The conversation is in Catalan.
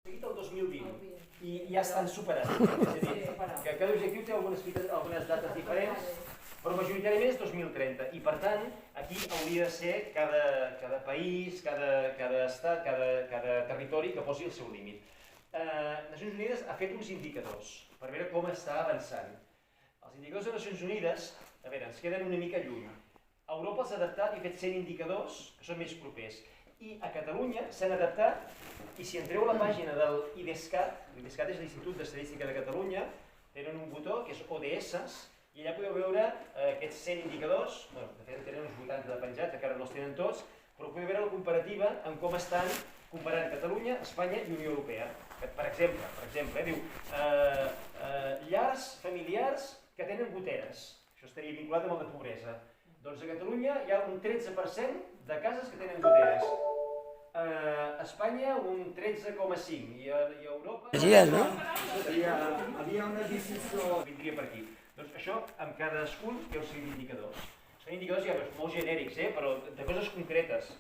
seguit el 2020 i ja estan superats. És a dir, que cada objectiu té algunes dates diferents, però majoritàriament és 2030. I per tant, aquí hauria de ser cada país, cada estat, cada territori que posi el seu límit. Nacions Unides ha fet uns indicadors per veure com està avançant. Els indicadors de Nacions Unides, a veure, ens queden una mica lluny. Europa s'ha adaptat i ha fet 100 indicadors que són més propers. I a Catalunya s'han adaptat, i si entreu a la pàgina de l'IDESCAT, l'IDESCAT és l'Institut d'Estadística de Catalunya, tenen un botó que és ODS, i allà podeu veure aquests 100 indicadors, de fet tenen uns 80 de penjats, encara no els tenen tots, però podeu veure la comparativa en com estan comparant Catalunya, Espanya i Unió Europea. Per exemple, diu llars familiars que tenen goteres, això estaria vinculat amb el de pobresa. Doncs a Catalunya hi ha un 13% de cases que tenen goteres. A Espanya un 13,5% i a Europa... no? Havia una decisió... Vindria per aquí. Doncs això, amb cadascun té els seus indicadors. Són indicadors ja molt genèrics, però de coses concretes.